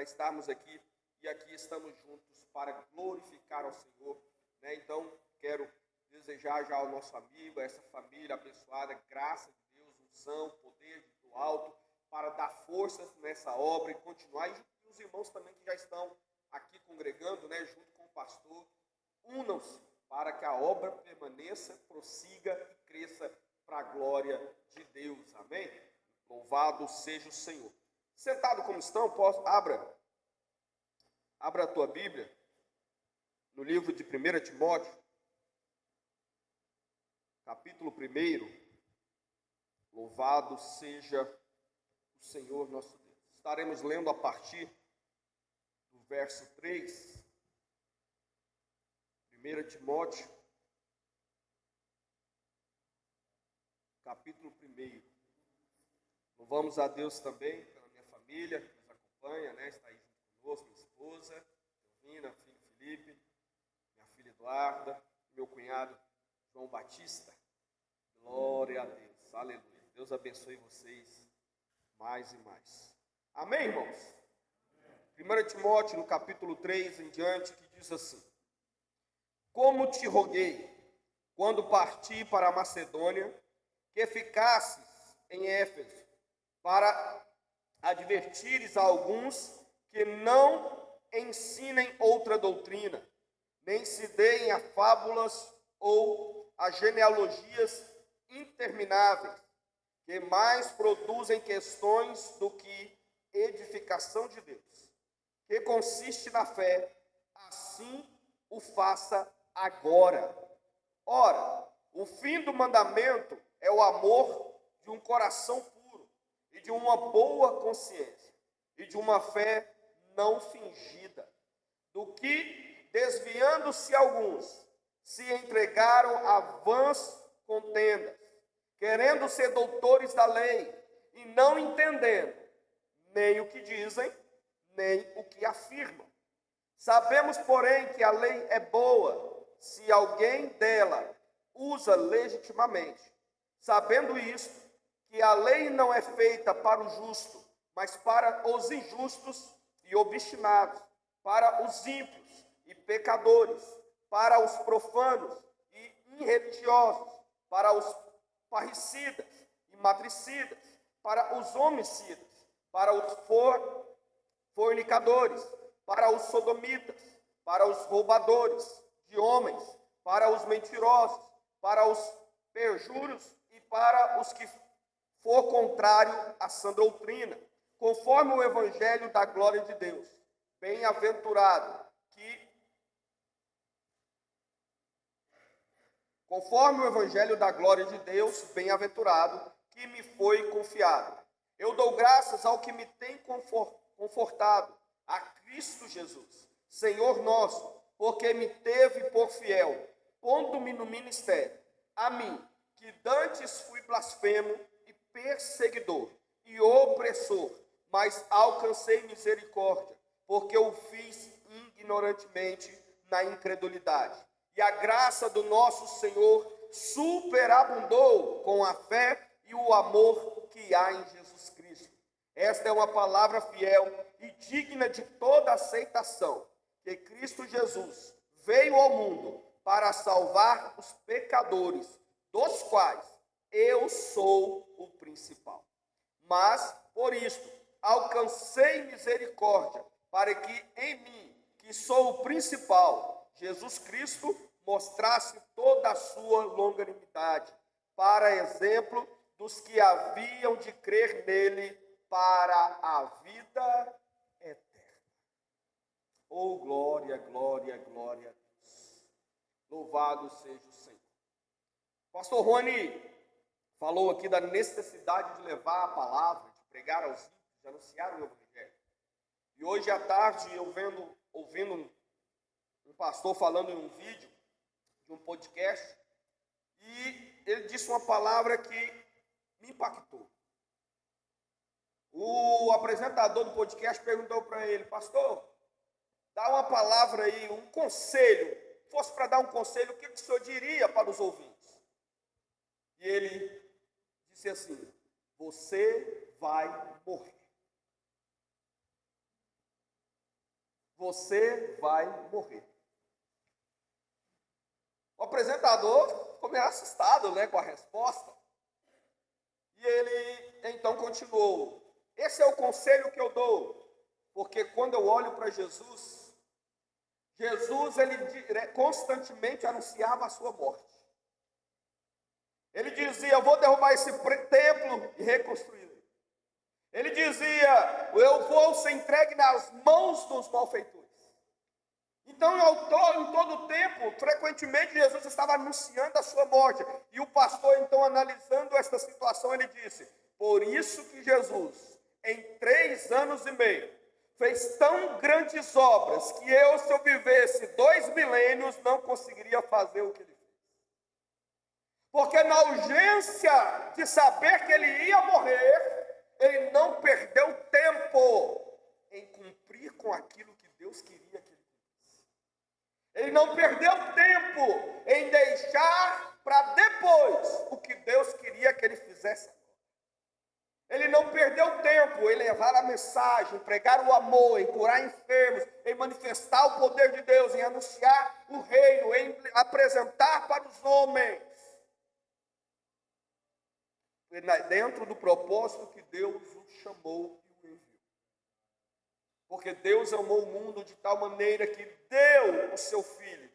estarmos aqui e aqui estamos juntos para glorificar ao Senhor, né? Então, quero desejar já ao nosso amigo, a essa família abençoada, graça de Deus, unção, poder do alto, para dar forças nessa obra e continuar. E os irmãos também que já estão aqui congregando, né, junto com o pastor, unam-se para que a obra permaneça, prossiga e cresça para a glória de Deus. Amém? Louvado seja o Senhor. Sentado como estão, abra a tua Bíblia no livro de 1 Timóteo, capítulo 1. Louvado seja o Senhor nosso Deus. Estaremos lendo a partir do verso 3. 1 Timóteo, capítulo 1. Louvamos a Deus também pela minha família que nos acompanha, né? Está aí junto conosco, minha esposa, Delvina, filho Felipe, minha filha Eduarda, meu cunhado João Batista. Glória a Deus, aleluia. Deus abençoe vocês mais e mais. Amém, irmãos? 1 Timóteo, no capítulo 3 em diante, que diz assim: Como te roguei, quando parti para a Macedônia, que ficasses em Éfeso, para advertires a alguns que não ensinem outra doutrina, nem se deem a fábulas ou a genealogias intermináveis, que mais produzem questões do que edificação de Deus, que consiste na fé, assim o faça agora. Ora, o fim do mandamento é o amor de um coração puro e de uma boa consciência e de uma fé não fingida, do que, desviando-se alguns, se entregaram a vãs contendas, querendo ser doutores da lei e não entendendo nem o que dizem, nem o que afirmam. Sabemos, porém, que a lei é boa se alguém dela usa legitimamente. Sabendo isto, que a lei não é feita para o justo, mas para os injustos e obstinados, para os ímpios e pecadores, para os profanos e irreligiosos, para os parricidas e matricidas, para os homicidas, para os fornicadores, para os sodomitas, para os roubadores de homens, para os mentirosos, para os perjuros e para os que for contrário à sã doutrina, conforme o evangelho da glória de Deus. Bem-aventurado que, conforme o evangelho da glória de Deus, bem-aventurado que me foi confiado. Eu dou graças ao que me tem confortado, a Cristo Jesus, Senhor nosso, porque me teve por fiel, pondo-me no ministério, a mim, que dantes fui blasfemo e perseguidor e opressor, mas alcancei misericórdia, porque o fiz ignorantemente na incredulidade. E a graça do nosso Senhor superabundou com a fé e o amor que há em Jesus Cristo. Esta é uma palavra fiel e digna de toda aceitação, que Cristo Jesus veio ao mundo para salvar os pecadores, dos quais eu sou o principal. Mas, por isto, alcancei misericórdia, para que em mim, que sou o principal, Jesus Cristo mostrasse toda a sua longanimidade, para exemplo dos que haviam de crer nele para a vida eterna. Oh, glória, glória, glória a Deus. Louvado seja o Senhor. Pastor Rony falou aqui da necessidade de levar a palavra, de pregar aos ímpios, de anunciar o evangelho. E hoje à tarde, eu ouvindo um pastor falando em um vídeo, de um podcast, e ele disse uma palavra que me impactou. O apresentador do podcast perguntou para ele: pastor, dá uma palavra aí, um conselho. Se fosse para dar um conselho, o que o senhor diria para os ouvintes? E ele disse assim: você vai morrer. você vai morrer. O apresentador ficou meio assustado, com a resposta. E ele então continuou: esse é o conselho que eu dou, porque quando eu olho para Jesus, ele constantemente anunciava a sua morte. Ele dizia: eu vou derrubar esse templo e reconstruí-lo. Ele dizia: eu vou ser entregue nas mãos dos malfeitores. Então, em todo o tempo, frequentemente, Jesus estava anunciando a sua morte. E o pastor, então, analisando esta situação, ele disse: por isso que Jesus, em 3 anos e meio, fez tão grandes obras, que se eu vivesse 2 milênios, não conseguiria fazer o que ele fez. Porque na urgência de saber que ele ia morrer, ele não perdeu tempo em cumprir com aquilo que Deus queria que ele fizesse. Ele não perdeu tempo em deixar para depois o que Deus queria que ele fizesse. Ele não perdeu tempo em levar a mensagem, em pregar o amor, em curar enfermos, em manifestar o poder de Deus, em anunciar o reino, em apresentar para os homens, dentro do propósito que Deus o chamou e o enviou. Porque Deus amou o mundo de tal maneira que deu o seu Filho.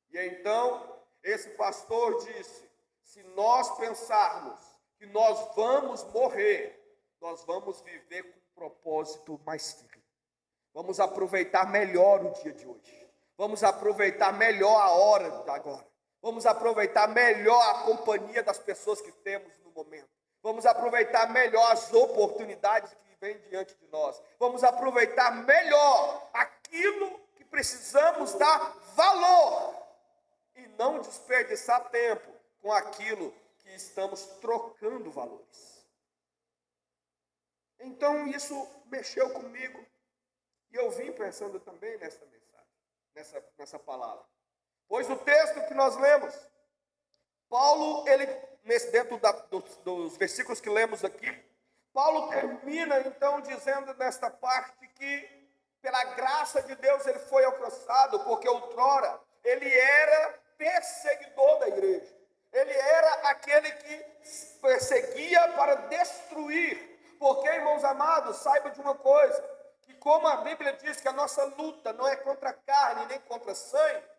E então, esse pastor disse: se nós pensarmos que nós vamos morrer, nós vamos viver com um propósito mais firme. Vamos aproveitar melhor o dia de hoje. Vamos aproveitar melhor a hora de agora. Vamos aproveitar melhor a companhia das pessoas que temos no momento. Vamos aproveitar melhor as oportunidades que vêm diante de nós. Vamos aproveitar melhor aquilo que precisamos dar valor e não desperdiçar tempo com aquilo que estamos trocando valores. Então isso mexeu comigo e eu vim pensando também nessa mensagem, nessa palavra. Pois o texto que nós lemos, Paulo, dentro dos versículos que lemos aqui, Paulo termina então dizendo nesta parte que pela graça de Deus ele foi alcançado, porque outrora ele era perseguidor da igreja. Ele era aquele que perseguia para destruir. Porque, irmãos amados, saibam de uma coisa, que como a Bíblia diz que a nossa luta não é contra a carne nem contra sangue,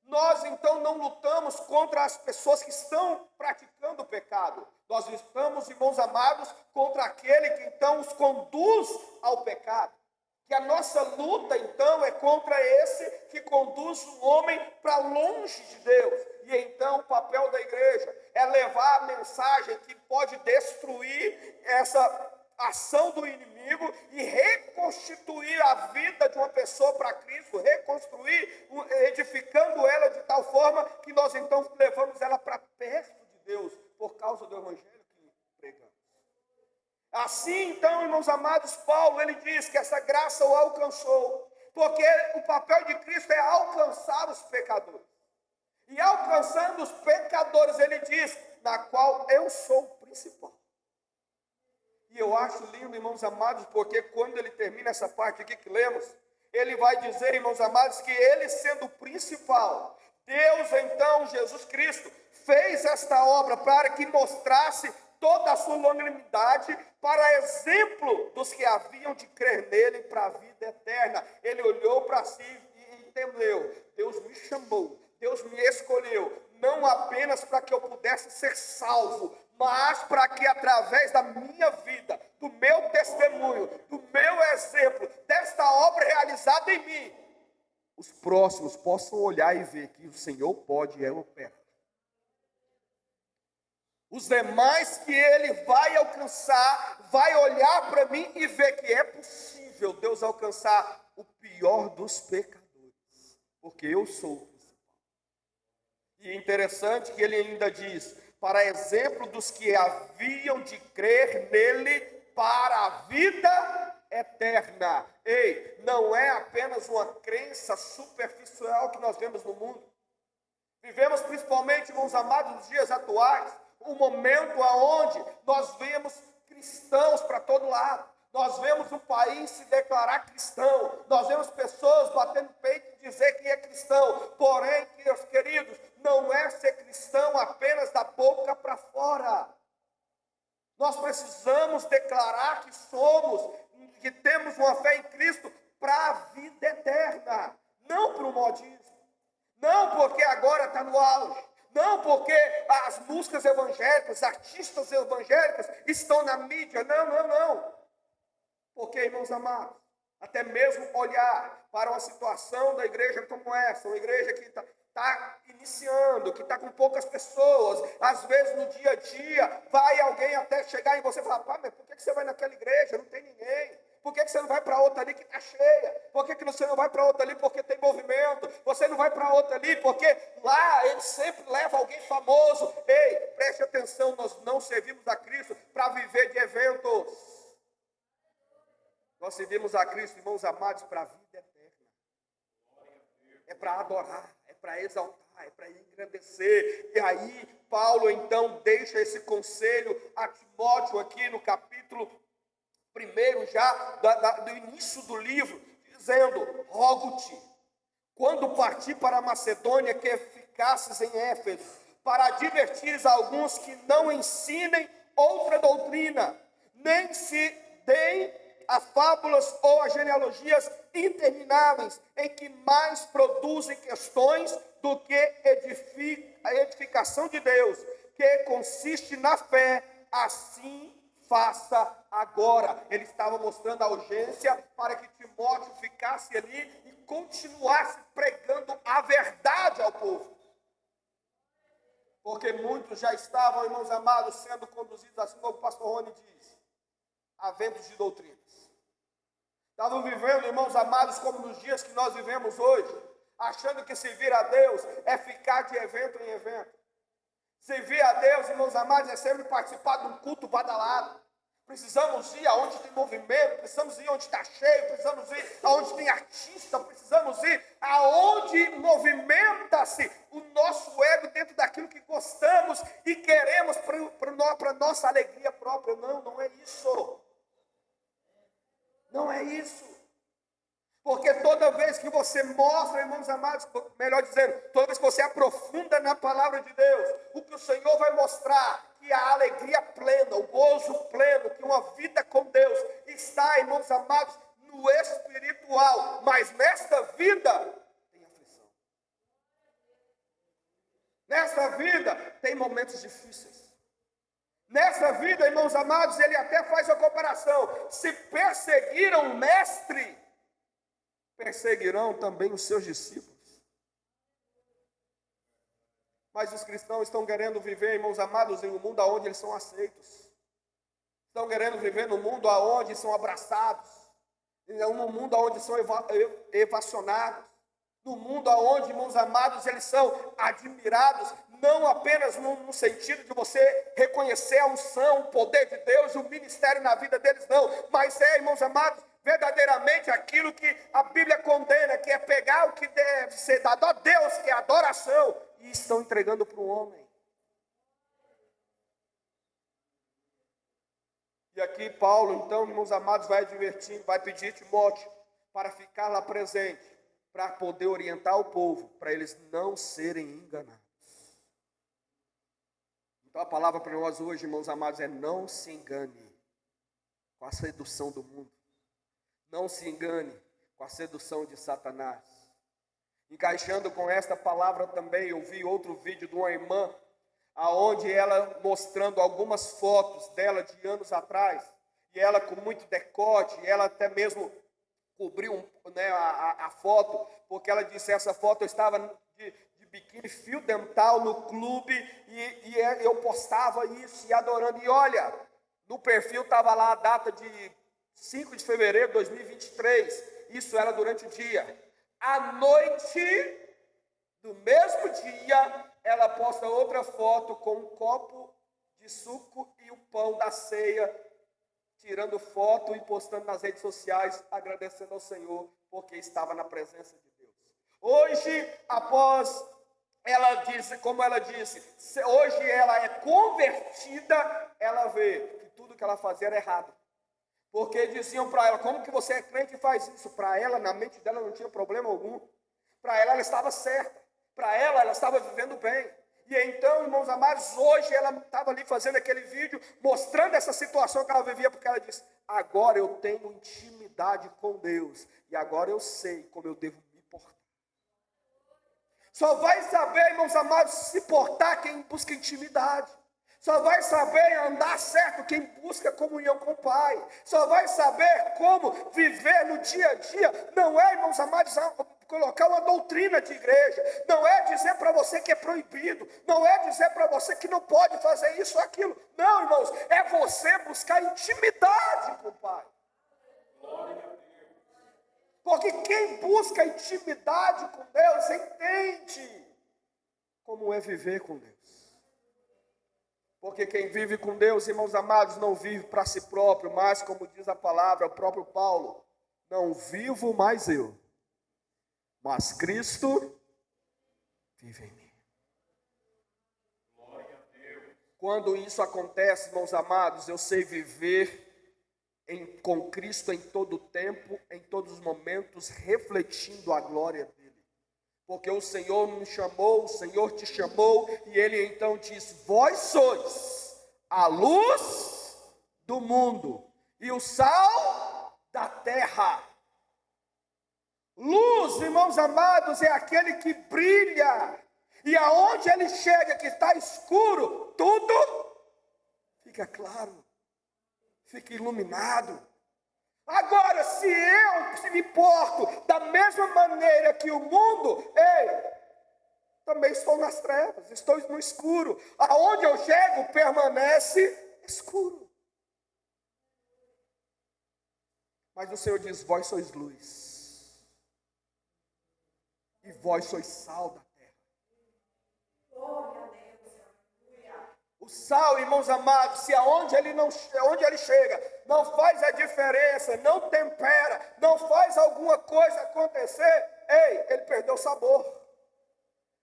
nós então não lutamos contra as pessoas que estão praticando o pecado. Nós lutamos, irmãos amados, contra aquele que então os conduz ao pecado. Que a nossa luta então é contra esse que conduz o homem para longe de Deus. E então o papel da igreja é levar a mensagem que pode destruir essa ação do inimigo e reconstituir a vida de uma pessoa para Cristo, reconstruir, edificando ela de tal forma que nós então levamos ela para perto de Deus, por causa do evangelho que pregamos. Assim então, irmãos amados, Paulo, ele diz que essa graça o alcançou, porque o papel de Cristo é alcançar os pecadores. E alcançando os pecadores, ele diz, na qual eu sou o principal. E eu acho lindo, irmãos amados, porque quando ele termina essa parte aqui que lemos, ele vai dizer, irmãos amados, que ele sendo o principal, Deus então, Jesus Cristo, fez esta obra para que mostrasse toda a sua longanimidade, para exemplo dos que haviam de crer nele para a vida eterna. Ele olhou para si e entendeu, Deus me chamou, Deus me escolheu, não apenas para que eu pudesse ser salvo, mas para que através da minha vida, do meu testemunho, do meu exemplo, desta obra realizada em mim, os próximos possam olhar e ver que o Senhor pode e opera. Os demais que ele vai alcançar, vai olhar para mim e ver que é possível Deus alcançar o pior dos pecadores, porque eu sou o principal. E é interessante que ele ainda diz, para exemplo dos que haviam de crer nele para a vida eterna. Ei, não é apenas uma crença superficial que nós vemos no mundo. Vivemos principalmente, irmãos amados, nos dias atuais, um momento onde nós vemos cristãos para todo lado. Nós vemos o país se declarar cristão. Nós vemos pessoas batendo peito e dizer que é cristão. Porém, meus queridos, não é ser cristão apenas da boca para fora. Nós precisamos declarar que somos, que temos uma fé em Cristo para a vida eterna. Não para o modismo. Não porque agora está no auge. Não porque as músicas evangélicas, artistas evangélicos estão na mídia. Não. Porque, irmãos amados, até mesmo olhar para uma situação da igreja como essa, uma igreja que está iniciando, que está com poucas pessoas, às vezes no dia a dia, vai alguém até chegar em você e falar: mas por que você vai naquela igreja? Não tem ninguém. Por que você não vai para outra ali que está cheia? Por que você não vai para outra ali porque tem movimento? Você não vai para outra ali porque lá ele sempre leva alguém famoso. Ei, preste atenção, nós não servimos a Cristo para viver de eventos. Nós servimos a Cristo, irmãos amados, para a vida eterna. É para adorar, é para exaltar, é para engrandecer. E aí, Paulo, então, deixa esse conselho a Timóteo aqui no capítulo 1, já do início do livro, dizendo: rogo-te, quando partir para a Macedônia, que ficasses em Éfeso, para advertires a alguns que não ensinem outra doutrina, nem se deem a fábulas ou a genealogias intermináveis, em que mais produzem questões do que a edificação de Deus, que consiste na fé. Assim faça agora. Ele estava mostrando a urgência para que Timóteo ficasse ali e continuasse pregando a verdade ao povo. Porque muitos já estavam, irmãos amados, sendo conduzidos, assim como o pastor Rony diz, a ventos de doutrinas. Estavam vivendo, irmãos amados, como nos dias que nós vivemos hoje, achando que servir a Deus é ficar de evento em evento. Servir a Deus, irmãos amados, é sempre participar de um culto badalado. Precisamos ir aonde tem movimento, precisamos ir onde está cheio, precisamos ir aonde tem artista, precisamos ir aonde movimenta-se o nosso ego dentro daquilo que gostamos e queremos para a nossa alegria própria. Não é isso. Não é isso. Porque toda vez que você mostra, irmãos amados, melhor dizendo, toda vez que você aprofunda na palavra de Deus, o que o Senhor vai mostrar, que a alegria plena, o gozo pleno, que uma vida com Deus está, irmãos amados, no espiritual. Mas nesta vida tem aflição. Nesta vida tem momentos difíceis. Nessa vida, irmãos amados, ele até faz a comparação. Se perseguiram o mestre, perseguirão também os seus discípulos. Mas os cristãos estão querendo viver, irmãos amados, em um mundo onde eles são aceitos. Estão querendo viver no mundo onde são abraçados. No mundo onde são evacionados. No mundo onde, irmãos amados, eles são admirados, não apenas no sentido de você reconhecer a unção, o poder de Deus, o ministério na vida deles, não. Mas irmãos amados, verdadeiramente aquilo que a Bíblia condena, que é pegar o que deve ser dado a Deus, que é adoração, e estão entregando para o homem. E aqui Paulo, então, irmãos amados, vai advertir, vai pedir Timóteo para ficar lá presente, para poder orientar o povo, para eles não serem enganados. Então a palavra para nós hoje, irmãos amados, é: não se engane com a sedução do mundo. Não se engane com a sedução de Satanás. Encaixando com esta palavra também, eu vi outro vídeo de uma irmã, aonde ela mostrando algumas fotos dela de anos atrás, e ela com muito decote, e ela até mesmo cobriu a foto, porque ela disse: essa foto eu estava de biquíni, fio dental no clube, e eu postava isso e adorando. E olha, no perfil estava lá a data de 5 de fevereiro de 2023, isso era durante o dia. À noite do mesmo dia, ela posta outra foto com um copo de suco e o pão da ceia, tirando foto e postando nas redes sociais, agradecendo ao Senhor, porque estava na presença de Deus. Hoje, após ela disse, como ela disse, hoje ela é convertida, ela vê que tudo que ela fazia era errado. Porque diziam para ela, como que você é crente e faz isso? Para ela, na mente dela, não tinha problema algum. Para ela estava certa. Para ela estava vivendo bem. E então, irmãos amados, hoje ela estava ali fazendo aquele vídeo, mostrando essa situação que ela vivia, porque ela disse, agora eu tenho intimidade com Deus. E agora eu sei como eu devo me portar. Só vai saber, irmãos amados, se portar quem busca intimidade. Só vai saber andar certo quem busca comunhão com o Pai. Só vai saber como viver no dia a dia. Não é, irmãos amados, colocar uma doutrina de igreja. Não é dizer para você que é proibido. Não é dizer para você que não pode fazer isso ou aquilo. Não, irmãos, é você buscar intimidade com o Pai. Porque quem busca intimidade com Deus entende como é viver com Deus. Porque quem vive com Deus, irmãos amados, não vive para si próprio, mas como diz a palavra, o próprio Paulo, não vivo mais eu, mas Cristo vive em mim. Glória a Deus. Quando isso acontece, irmãos amados, eu sei viver com Cristo em todo o tempo, em todos os momentos, refletindo a glória dele. Porque o Senhor me chamou, o Senhor te chamou, e Ele então diz, vós sois a luz do mundo, e o sal da terra. Luz, irmãos amados, é aquele que brilha, e aonde ele chega, que está escuro, tudo fica claro, fica iluminado. Agora, se eu me porto da mesma maneira que o mundo, também estou nas trevas, estou no escuro. Aonde eu chego, permanece escuro. Mas o Senhor diz, vós sois luz. E vós sois sal da terra. Glória a Deus. O sal, irmãos amados, se onde ele chega, não faz a diferença, não tempera, não faz alguma coisa acontecer, ele perdeu o sabor.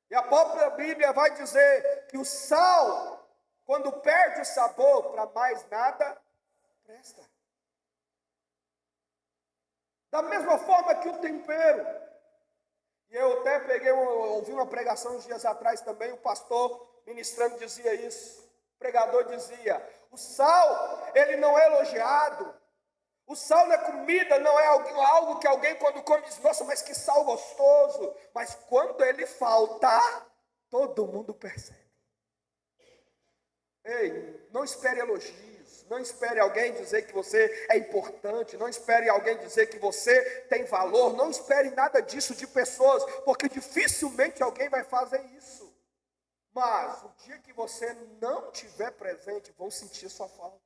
E a própria Bíblia vai dizer que o sal, quando perde o sabor, para mais nada presta. Da mesma forma que o tempero. E eu até ouvi uma pregação uns dias atrás também, o pastor ministrando dizia isso. O pregador dizia, o sal, ele não é elogiado. O sal na comida não é algo que alguém quando come diz, nossa, mas que sal gostoso. Mas quando ele falta, todo mundo percebe. Não espere elogios, não espere alguém dizer que você é importante, não espere alguém dizer que você tem valor, não espere nada disso de pessoas, porque dificilmente alguém vai fazer isso. Mas o dia que você não estiver presente, vão sentir sua falta.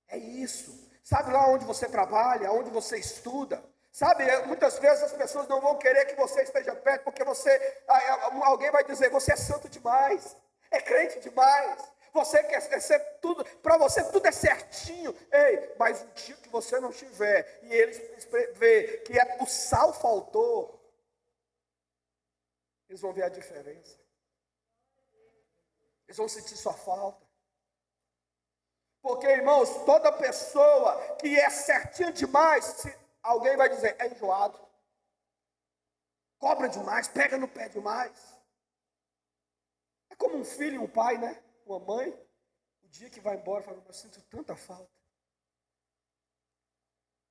É isso. Sabe lá onde você trabalha, onde você estuda? Sabe, muitas vezes as pessoas não vão querer que você esteja perto, porque alguém vai dizer, você é santo demais, é crente demais, você quer ser tudo, para você tudo é certinho. Mas o dia que você não estiver, e eles vê que o sal faltou, eles vão ver a diferença. Eles vão sentir sua falta. Porque, irmãos, toda pessoa que é certinha demais, alguém vai dizer, é enjoado. Cobra demais, pega no pé demais. É como um filho e um pai, né? Uma mãe, o dia que vai embora, fala, eu sinto tanta falta.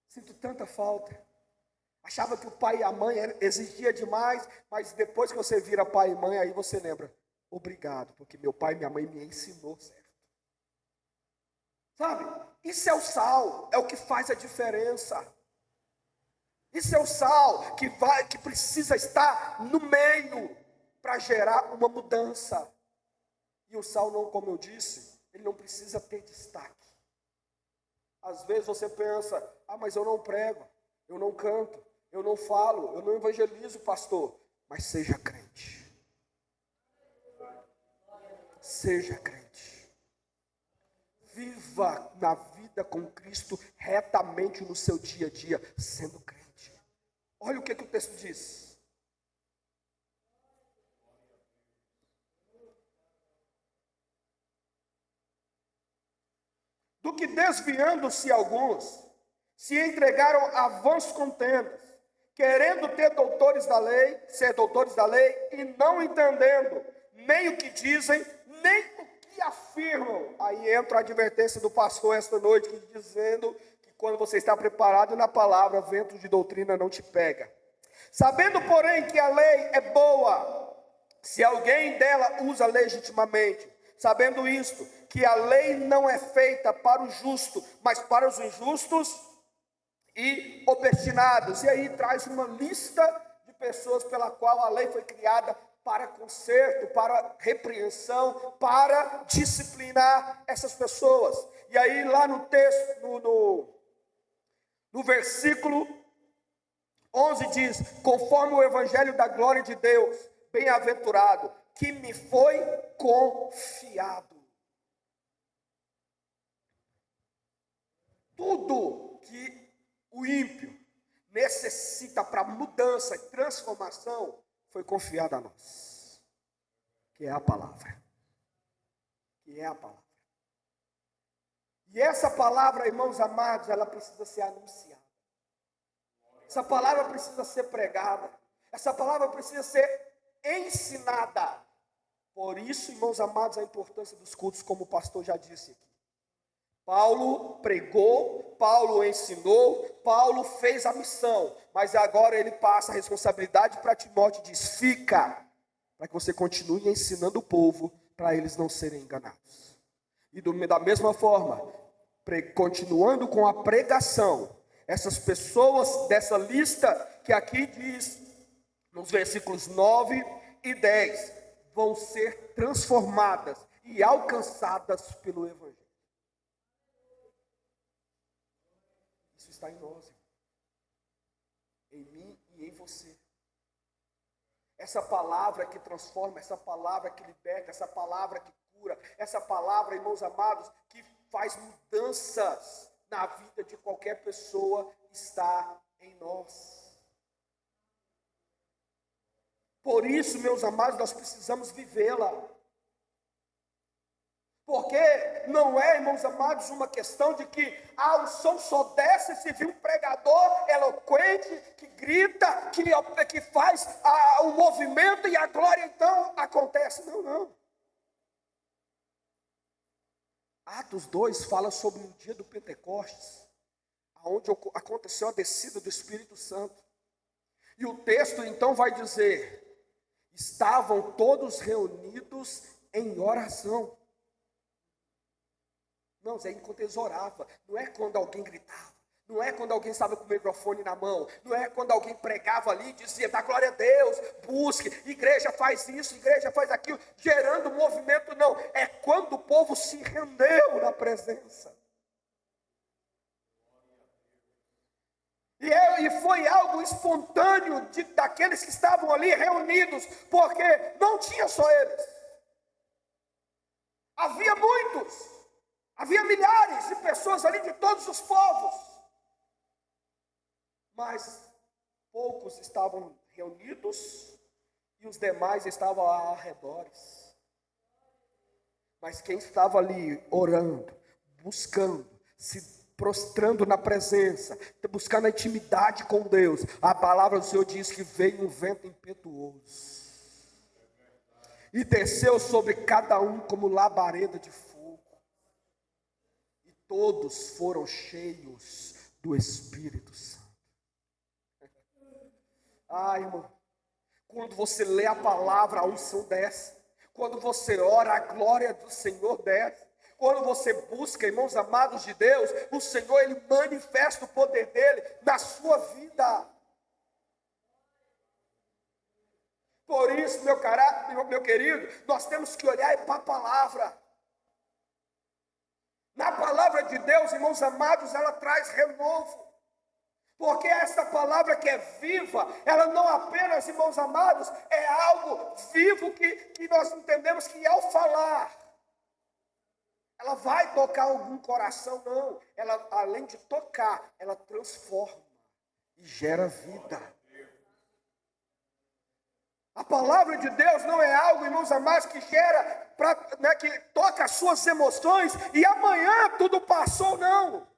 Sinto tanta falta. Achava que o pai e a mãe exigia demais, mas depois que você vira pai e mãe, aí você lembra, obrigado, porque meu pai e minha mãe me ensinou certo. Sabe, isso é o sal, é o que faz a diferença. Isso é o sal que precisa estar no meio para gerar uma mudança. E o sal, não, como eu disse, ele não precisa ter destaque. Às vezes você pensa, mas eu não prego, eu não canto, eu não falo, eu não evangelizo, pastor. Mas seja crente. Seja crente. Viva na vida com Cristo retamente no seu dia a dia, sendo crente. Olha o que o texto diz. do que desviando-se alguns, se entregaram a vãs contendas, querendo ser doutores da lei, e não entendendo nem o que dizem, nem o que afirmam. Aí entra a advertência do pastor esta noite, dizendo que quando você está preparado na palavra, vento de doutrina não te pega. Sabendo, porém, que a lei é boa, se alguém dela usa legitimamente, sabendo isto, que a lei não é feita para o justo, mas para os injustos e obstinados. E aí traz uma lista de pessoas pela qual a lei foi criada para conserto, para repreensão, para disciplinar essas pessoas. E aí lá no texto, no versículo 11 diz: conforme o evangelho da glória de Deus, bem-aventurado, que me foi confiado. Tudo que o ímpio necessita para mudança e transformação foi confiado a nós, que é a palavra. Que é a palavra. E essa palavra, irmãos amados, ela precisa ser anunciada. Essa palavra precisa ser pregada. Essa palavra precisa ser ensinada. Por isso, irmãos amados, a importância dos cultos, como o pastor já disse aqui. Paulo pregou, Paulo ensinou, Paulo fez a missão, mas agora ele passa a responsabilidade para Timóteo e diz: fica, para que você continue ensinando o povo, para eles não serem enganados. E da mesma forma, continuando com a pregação, essas pessoas dessa lista que aqui diz, nos versículos 9 e 10, vão ser transformadas e alcançadas pelo Evangelho. Isso está em nós, em mim e em você. Essa palavra que transforma, essa palavra que liberta, essa palavra que cura, essa palavra, irmãos amados, que faz mudanças na vida de qualquer pessoa, está em nós. Por isso, meus amados, nós precisamos vivê-la. Porque não é, irmãos amados, uma questão de que o som só desce se vir um pregador eloquente, que grita, que faz o movimento e a glória então acontece. Não, não. Atos 2 fala sobre o dia do Pentecostes, onde aconteceu a descida do Espírito Santo. E o texto então vai dizer: estavam todos reunidos em oração. Não, é enquanto eles oravam, não é quando alguém gritava, não é quando alguém estava com o microfone na mão, não é quando alguém pregava ali e dizia: dá glória a Deus, busque, igreja faz isso, igreja faz aquilo, gerando movimento, não. É quando o povo se rendeu na presença. E foi algo espontâneo daqueles que estavam ali reunidos, porque não tinha só eles. Havia muitos, havia milhares de pessoas ali de todos os povos. Mas poucos estavam reunidos e os demais estavam ao redor. Mas quem estava ali orando, buscando, se prostrando na presença, buscando a intimidade com Deus, a palavra do Senhor diz que veio um vento impetuoso e desceu sobre cada um como labareda de fogo, e todos foram cheios do Espírito Santo. Irmão, quando você lê a palavra, a unção desce. Quando você ora, a glória do Senhor desce. Quando você busca, irmãos amados de Deus, o Senhor, Ele manifesta o poder dEle na sua vida. Por isso, meu querido, nós temos que olhar para a palavra. Na palavra de Deus, irmãos amados, ela traz renovo. Porque essa palavra que é viva, ela não apenas, irmãos amados, é algo vivo que nós entendemos que ao falar, ela vai tocar algum coração, não. Ela, além de tocar, ela transforma e gera vida. A palavra de Deus não é algo, irmãos amados, que gera, que toca as suas emoções e amanhã tudo passou, não.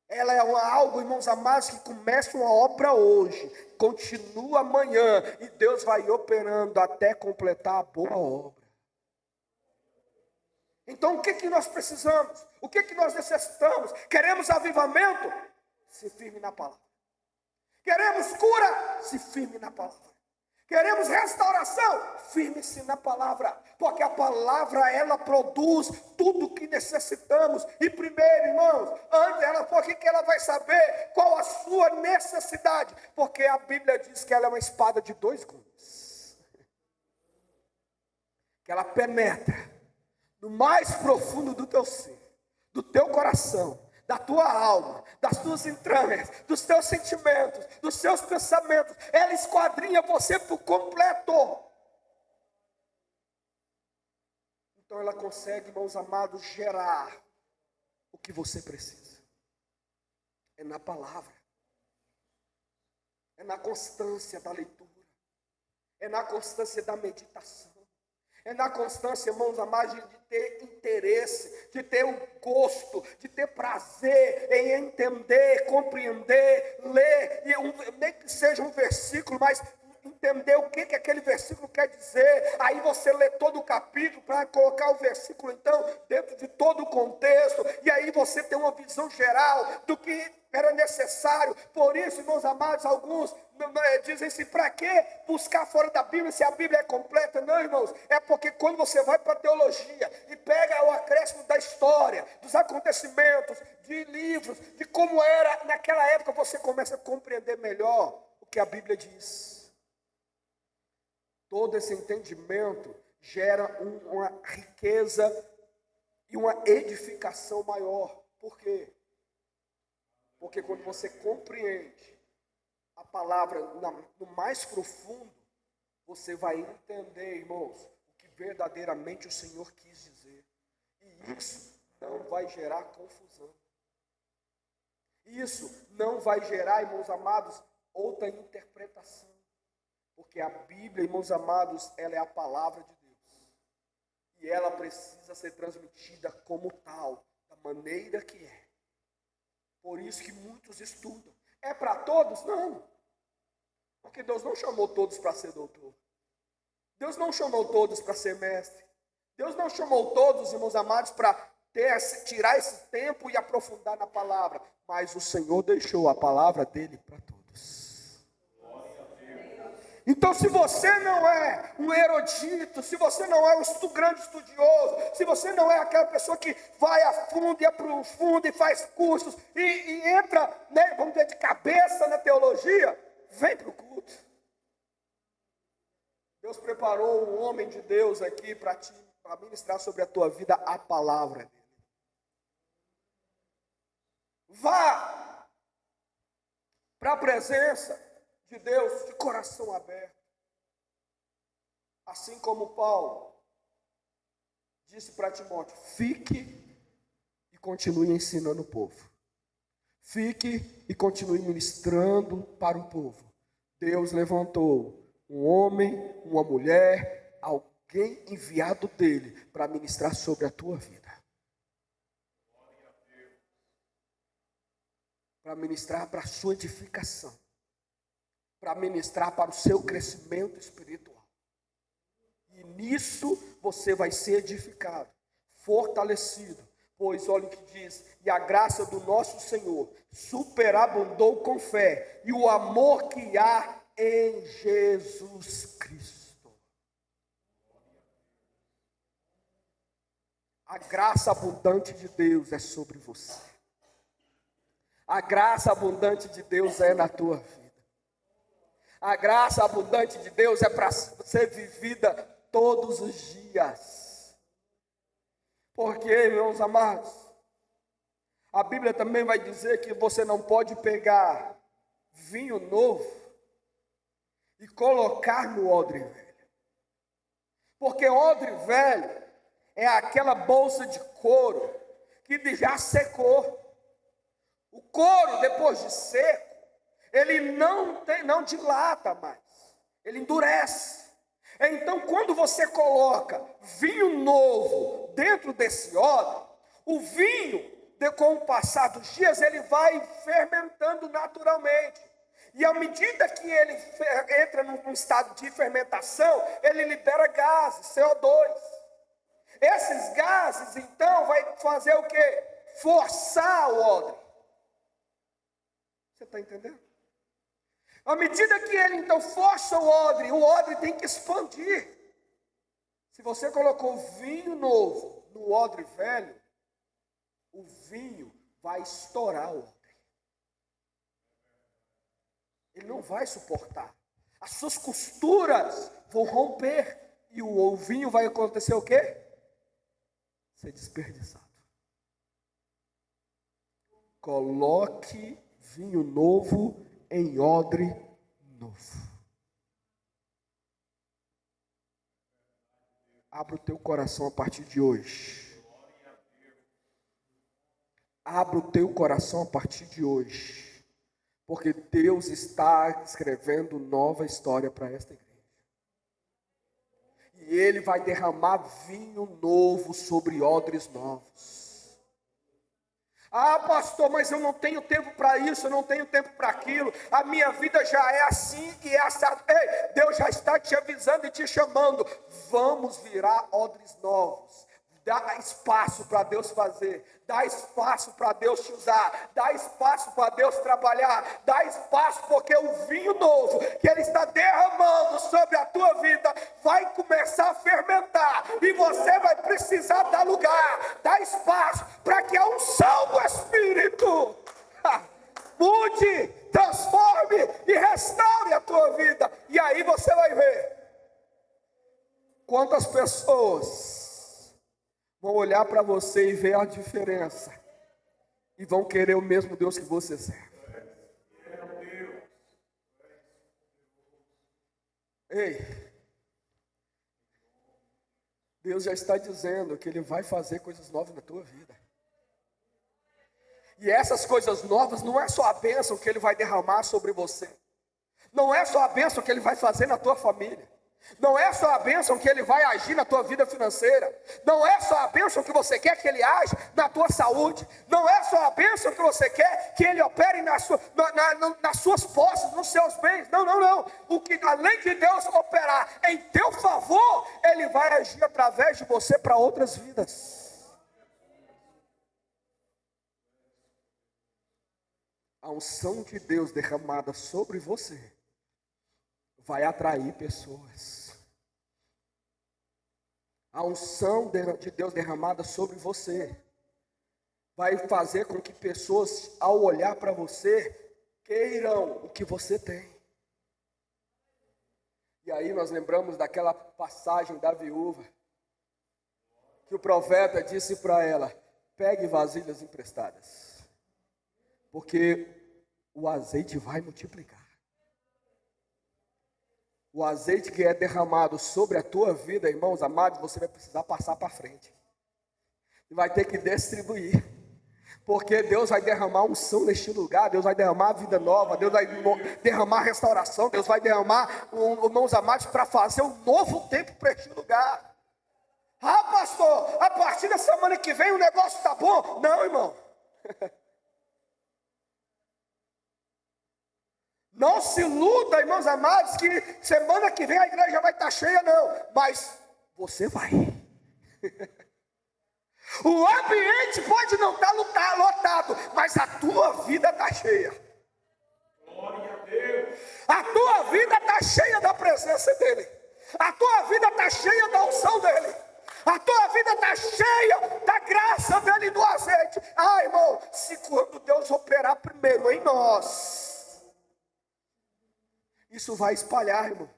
Ela é algo, irmãos amados, que começa uma obra hoje, continua amanhã e Deus vai operando até completar a boa obra. Então o que nós precisamos? O que nós necessitamos? Queremos avivamento? Se firme na palavra. Queremos cura? Se firme na palavra. Queremos restauração? Firme-se na palavra, porque a palavra ela produz tudo o que necessitamos. E primeiro, irmãos, por que ela vai saber qual a sua necessidade? Porque a Bíblia diz que ela é uma espada de dois gumes, que ela penetra no mais profundo do teu ser, do teu coração, da tua alma, das tuas entranhas, dos teus sentimentos, dos seus pensamentos. Ela esquadrinha você por completo. Então ela consegue, irmãos amados, gerar o que você precisa. É na palavra. É na constância da leitura. É na constância da meditação. É na constância, irmãos amados, de ter interesse, de ter um gosto, de ter prazer em entender, compreender, ler, nem que seja um versículo, mas entender o que aquele versículo quer dizer. Aí você lê todo o capítulo para colocar o versículo, então, dentro de todo o contexto, e aí você tem uma visão geral do que era necessário. Por isso, irmãos amados, alguns dizem assim: para que buscar fora da Bíblia se a Bíblia é completa? Não, irmãos, é porque quando você vai para a teologia e pega o acréscimo da história, dos acontecimentos, de livros, de como era naquela época, você começa a compreender melhor o que a Bíblia diz. Todo esse entendimento gera uma riqueza e uma edificação maior. Por quê? Porque quando você compreende a palavra no mais profundo, você vai entender, irmãos, o que verdadeiramente o Senhor quis dizer. E isso não vai gerar confusão. Isso não vai gerar, irmãos amados, outra interpretação. Porque a Bíblia, irmãos amados, ela é a palavra de Deus. E ela precisa ser transmitida como tal, da maneira que é. Por isso que muitos estudam. É para todos? Não. Porque Deus não chamou todos para ser doutor. Deus não chamou todos para ser mestre. Deus não chamou todos, irmãos amados, para tirar esse tempo e aprofundar na palavra. Mas o Senhor deixou a palavra dele para todos. Então, se você não é um erudito, se você não é um grande estudioso, se você não é aquela pessoa que vai a fundo e aprofunda e faz cursos e entra, vamos dizer, de cabeça na teologia, vem para o culto. Deus preparou um homem de Deus aqui para ministrar sobre a tua vida a palavra dele. Vá para a presença de Deus de coração aberto. Assim como Paulo disse para Timóteo: fique e continue ensinando o povo. Fique e continue ministrando para o povo. Deus levantou um homem, uma mulher, alguém enviado dele para ministrar sobre a tua vida. Para ministrar para a sua edificação. Para ministrar para o seu crescimento espiritual. E nisso você vai ser edificado, fortalecido. Pois olha o que diz: e a graça do nosso Senhor superabundou com fé, e o amor que há em Jesus Cristo. A graça abundante de Deus é sobre você. A graça abundante de Deus é na tua vida. A graça abundante de Deus é para ser vivida todos os dias. Porque, meus amados, a Bíblia também vai dizer que você não pode pegar vinho novo e colocar no odre velho. Porque odre velho é aquela bolsa de couro que já secou. O couro, depois de seco, ele não dilata mais. ele endurece. Então, quando você coloca vinho novo dentro desse odre, o vinho, com o passar dos dias, ele vai fermentando naturalmente. E à medida que ele entra num estado de fermentação, ele libera gases, CO2. Esses gases, então, vai fazer o quê? Forçar o odre. Você está entendendo? À medida que ele, então, força o odre tem que expandir. Se você colocou vinho novo no odre velho, o vinho vai estourar o odre. Ele não vai suportar. As suas costuras vão romper. E o vinho vai acontecer o quê? Ser desperdiçado. Coloque vinho novo em odre novo. Abra o teu coração a partir de hoje. Abra o teu coração a partir de hoje. Porque Deus está escrevendo nova história para esta igreja. E Ele vai derramar vinho novo sobre odres novos. Ah, pastor, mas eu não tenho tempo para isso, eu não tenho tempo para aquilo. A minha vida já é assim e é assado. Ei, Deus já está te avisando e te chamando. Vamos virar odres novos. Dá espaço para Deus fazer. Dá espaço para Deus te usar. Dá espaço para Deus trabalhar. Dá espaço porque o vinho novo que Ele está derramando sobre a tua vida vai começar a fermentar. E você vai precisar dar lugar. Dá espaço para que a unção do Espírito mude, transforme e restaure a tua vida. E aí você vai ver quantas pessoas vão olhar para você e ver a diferença. E vão querer o mesmo Deus que você serve. Ei, Deus já está dizendo que Ele vai fazer coisas novas na tua vida. E essas coisas novas não é só a bênção que Ele vai derramar sobre você. Não é só a bênção que Ele vai fazer na tua família. Não é só a bênção que Ele vai agir na tua vida financeira. Não é só a bênção que você quer que Ele age na tua saúde. Não é só a bênção que você quer que Ele opere nas suas posses, nos seus bens. Não, não, não. Além de Deus operar em teu favor, Ele vai agir através de você para outras vidas. A unção de Deus derramada sobre você vai atrair pessoas. A unção de Deus derramada sobre você vai fazer com que pessoas, ao olhar para você, queiram o que você tem. E aí nós lembramos daquela passagem da viúva, que o profeta disse para ela: pegue vasilhas emprestadas, porque o azeite vai multiplicar. O azeite que é derramado sobre a tua vida, irmãos amados, você vai precisar passar para frente. E vai ter que distribuir. Porque Deus vai derramar unção neste lugar. Deus vai derramar vida nova. Deus vai derramar restauração. Deus vai derramar, irmãos amados, para fazer um novo tempo para este lugar. Ah, pastor, a partir da semana que vem o negócio está bom. Não, irmão. Não se iluda, irmãos amados, que semana que vem a igreja vai estar cheia, não. Mas você vai. O ambiente pode não estar lotado, mas a tua vida está cheia. Glória a Deus. A tua vida está cheia da presença dEle. A tua vida está cheia da unção dEle. A tua vida está cheia da graça dEle e do azeite. Ah, irmão, se quando Deus operar primeiro em nós, isso vai espalhar, irmão,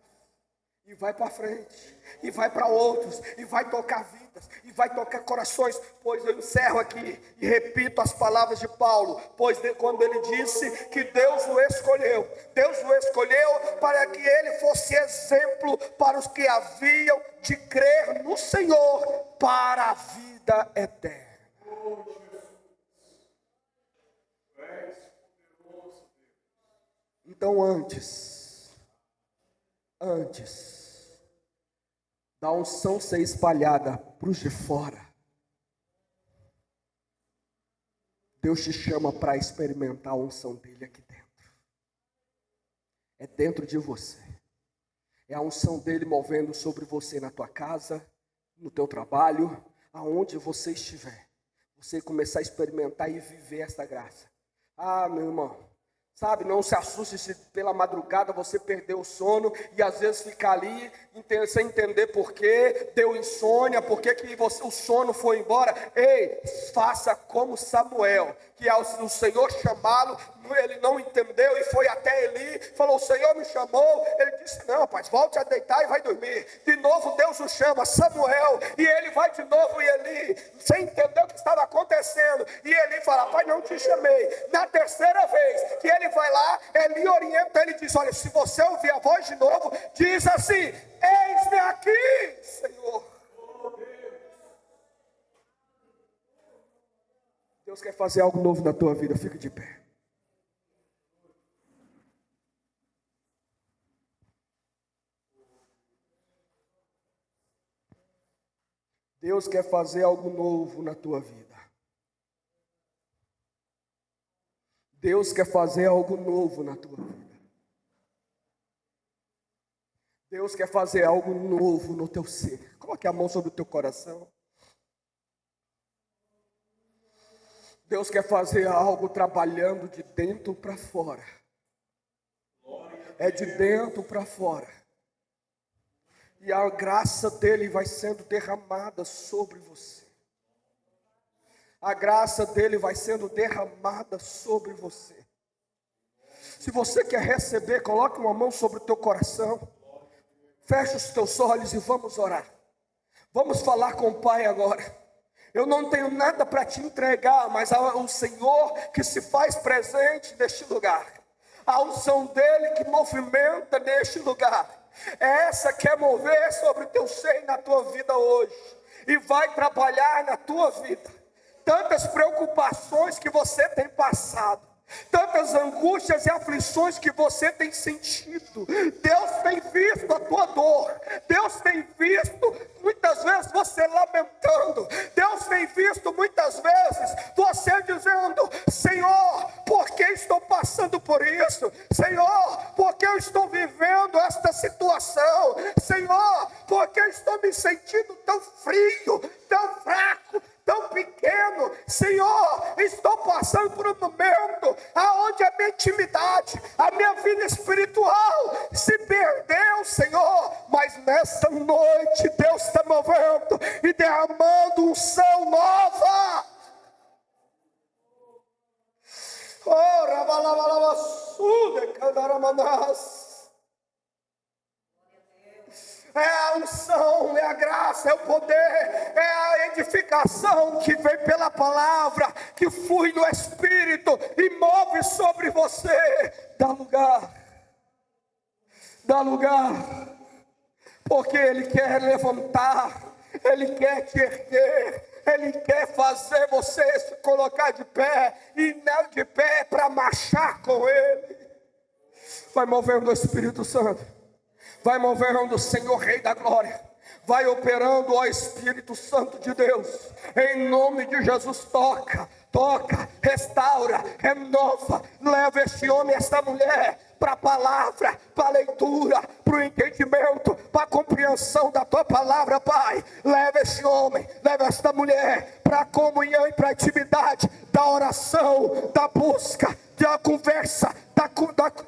e vai para frente, e vai para outros, e vai tocar vidas, e vai tocar corações. Pois eu encerro aqui e repito as palavras de Paulo, pois quando ele disse que Deus o escolheu para que ele fosse exemplo para os que haviam de crer no Senhor para a vida eterna. Então antes antes da unção ser espalhada para os de fora, Deus te chama para experimentar a unção dele aqui dentro. É dentro de você. É a unção dele movendo sobre você na tua casa, no teu trabalho, aonde você estiver. Você começar a experimentar e viver essa graça. Ah, meu irmão, sabe, não se assuste se pela madrugada você perdeu o sono e às vezes fica ali sem entender por quê, deu insônia, por que o sono foi embora. Ei, faça como Samuel, que ao o Senhor chamá-lo, ele não entendeu e foi até Eli, falou: o Senhor me chamou. Ele disse: não, rapaz, volte a deitar e vai dormir. De novo Deus o chama, Samuel, e ele vai de novo. E Eli, sem entender o que estava acontecendo, e Eli fala: pai, não te chamei. Na terceira vez que ele vai lá, Eli orienta, ele diz: olha, se você ouvir a voz de novo, diz assim: eis-me aqui, Senhor. Deus quer fazer algo novo na tua vida, fica de pé. Deus quer fazer algo novo na tua vida. Deus quer fazer algo novo na tua vida. Deus quer fazer algo novo no teu ser. Coloque a mão sobre o teu coração. Deus quer fazer algo trabalhando de dentro para fora. É de dentro para fora. E a graça dele vai sendo derramada sobre você. A graça dele vai sendo derramada sobre você. Se você quer receber, coloque uma mão sobre o teu coração. Feche os teus olhos e vamos orar. Vamos falar com o Pai agora. Eu não tenho nada para te entregar, mas o Senhor que se faz presente neste lugar. A unção dele que movimenta neste lugar. É essa que quer mover sobre o teu ser e na tua vida hoje. E vai trabalhar na tua vida. Tantas preocupações que você tem passado. Tantas angústias e aflições que você tem sentido. Deus tem visto a tua dor. Deus tem visto muitas vezes você lamentando. Deus tem visto muitas vezes você dizendo: Senhor, por que estou passando por isso? Senhor, por que eu estou vivendo esta situação? Senhor, por que estou me sentindo tão frio, tão fraco, tão pequeno? Senhor, estou passando por um momento aonde a minha intimidade, a minha vida espiritual se perdeu, Senhor. Mas nessa noite Deus está movendo e derramando unção nova. É a unção, é a graça, é o poder, é a edificação que vem pela palavra, que flui no Espírito e move sobre você. Dá lugar, porque Ele quer levantar, Ele quer te erguer, Ele quer fazer você se colocar de pé, e não de pé para marchar com Ele. Vai movendo o Espírito Santo. Vai movendo o Senhor Rei da Glória. Vai operando, ó Espírito Santo de Deus. Em nome de Jesus, toca, restaura, renova. Leva este homem, esta mulher, para a palavra, para a leitura, para o entendimento, para a compreensão da tua palavra, Pai. Leva este homem, leva esta mulher para a comunhão e para a intimidade da oração, da busca, da conversa, da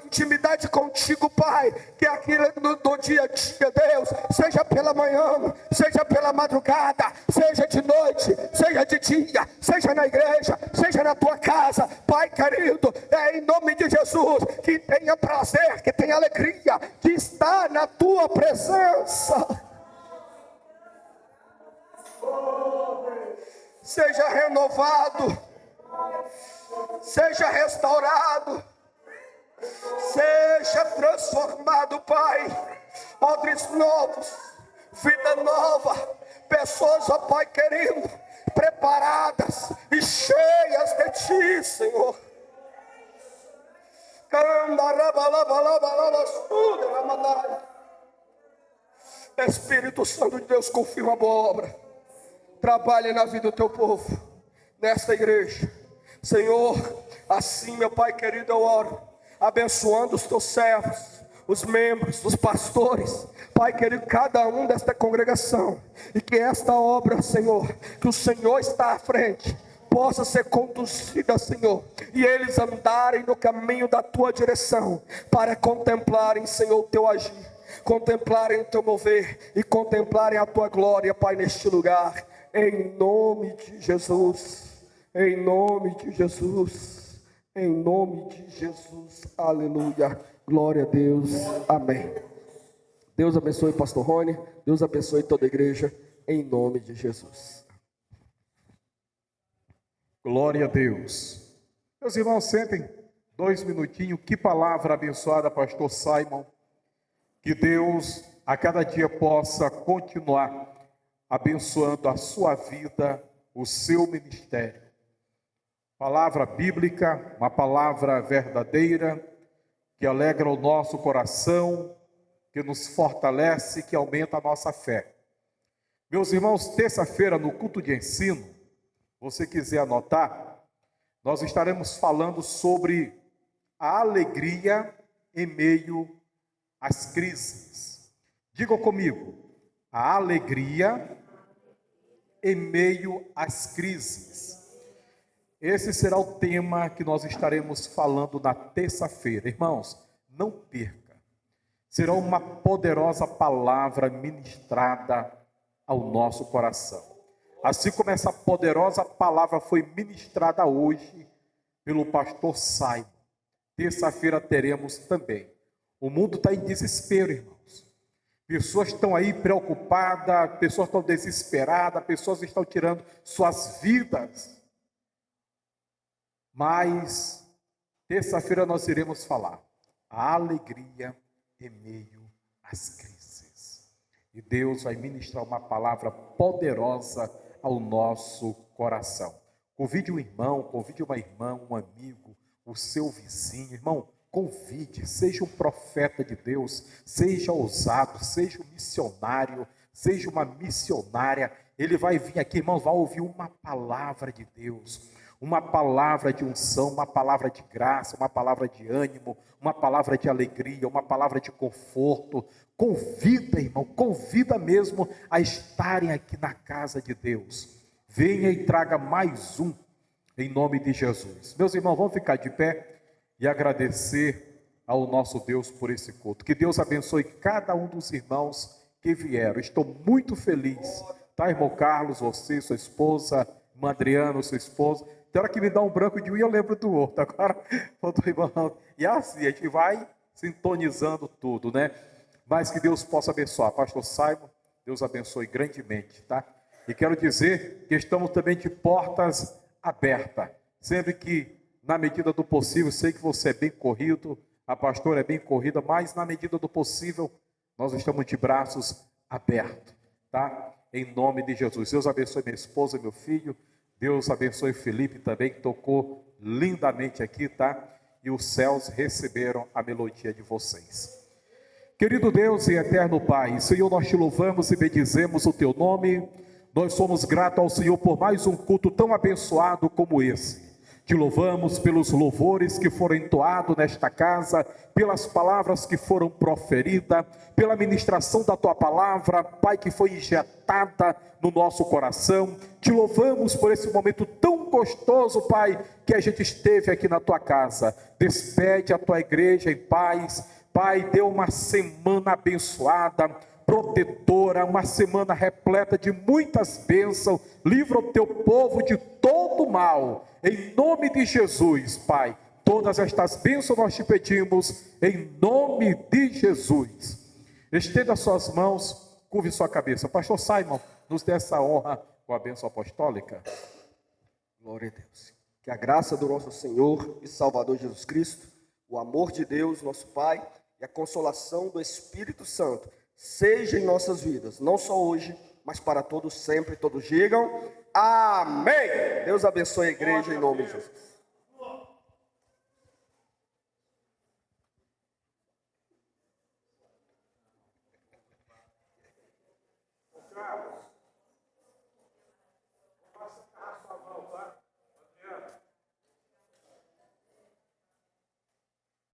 intimidade contigo, Pai. Que aquilo no dia a dia, Deus, seja pela manhã, seja pela madrugada, seja de noite, seja de dia, seja na igreja, seja na tua casa, Pai querido, é em nome de Jesus, que tenha prazer, que tenha alegria de estar na tua presença. Seja renovado, seja restaurado, seja transformado, Pai. Odres novos, vida nova, pessoas, ó Pai querido, preparadas e cheias de Ti, Senhor. Espírito Santo de Deus, confirma a boa obra. Trabalhe na vida do teu povo, nesta igreja. Senhor, assim, meu Pai querido, eu oro, abençoando os teus servos, os membros, os pastores, Pai querido, cada um desta congregação, e que esta obra, Senhor, que o Senhor está à frente, possa ser conduzida, Senhor, e eles andarem no caminho da tua direção, para contemplarem, Senhor, o teu agir, contemplarem o teu mover, e contemplarem a tua glória, Pai, neste lugar, em nome de Jesus. Em nome de Jesus, em nome de Jesus, aleluia, glória a Deus, amém. Deus abençoe o pastor Rony, Deus abençoe toda a igreja, em nome de Jesus. Glória a Deus. Meus irmãos, sentem 2 minutinhos. Que palavra abençoada, pastor Simon. Que Deus a cada dia possa continuar abençoando a sua vida, o seu ministério. Palavra bíblica, uma palavra verdadeira, que alegra o nosso coração, que nos fortalece, que aumenta a nossa fé. Meus irmãos, terça-feira no culto de ensino, você quiser anotar, nós estaremos falando sobre a alegria em meio às crises. Diga comigo, a alegria em meio às crises. Esse será o tema que nós estaremos falando na terça-feira. Irmãos, não perca. Será uma poderosa palavra ministrada ao nosso coração. Assim como essa poderosa palavra foi ministrada hoje pelo pastor Simon. Terça-feira teremos também. O mundo está em desespero, irmãos. Pessoas estão aí preocupadas, pessoas estão desesperadas, pessoas estão tirando suas vidas. Mas, terça-feira nós iremos falar a alegria em meio às crises. E Deus vai ministrar uma palavra poderosa ao nosso coração. Convide um irmão, convide uma irmã, um amigo, o seu vizinho. Irmão, convide, seja um profeta de Deus, seja ousado, seja um missionário, seja uma missionária. Ele vai vir aqui, irmão, vai ouvir uma palavra de Deus. Uma palavra de unção, uma palavra de graça, uma palavra de ânimo, uma palavra de alegria, uma palavra de conforto. Convida, irmão, convida mesmo a estarem aqui na casa de Deus. Venha e traga mais um, em nome de Jesus. Meus irmãos, vamos ficar de pé e agradecer ao nosso Deus por esse culto. Que Deus abençoe cada um dos irmãos que vieram. Estou muito feliz, tá, irmão Carlos, você, sua esposa, irmã Adriana, sua esposa. Tem hora que me dá um branco de um e eu lembro do outro. Agora, e assim, a gente vai sintonizando tudo, né? Mas que Deus possa abençoar. Pastor Simon, Deus abençoe grandemente, tá? E quero dizer que estamos também de portas abertas. Sempre que, na medida do possível, sei que você é bem corrido, a pastora é bem corrida, mas na medida do possível, nós estamos de braços abertos, tá? Em nome de Jesus. Deus abençoe minha esposa, meu filho. Deus abençoe Felipe também, que tocou lindamente aqui, tá? E os céus receberam a melodia de vocês. Querido Deus e eterno Pai, Senhor, nós te louvamos e bendizemos o teu nome. Nós somos gratos ao Senhor por mais um culto tão abençoado como esse. Te louvamos pelos louvores que foram entoados nesta casa, pelas palavras que foram proferidas, pela ministração da tua palavra, Pai, que foi injetada no nosso coração. Te louvamos por esse momento tão gostoso, Pai, que a gente esteve aqui na tua casa. Despede a tua igreja em paz. Pai, dê uma semana abençoada, protetora, uma semana repleta de muitas bênçãos. Livra o teu povo de todo mal. Em nome de Jesus, Pai. Todas estas bênçãos nós te pedimos, em nome de Jesus. Estenda suas mãos, curve sua cabeça. Pastor Simon, nos dê essa honra com a bênção apostólica. Glória a Deus. Que a graça do nosso Senhor e Salvador Jesus Cristo, o amor de Deus, nosso Pai, e a consolação do Espírito Santo seja em nossas vidas, não só hoje, mas para todos sempre. Todos digam amém. Deus abençoe a igreja em nome de Jesus. pecados.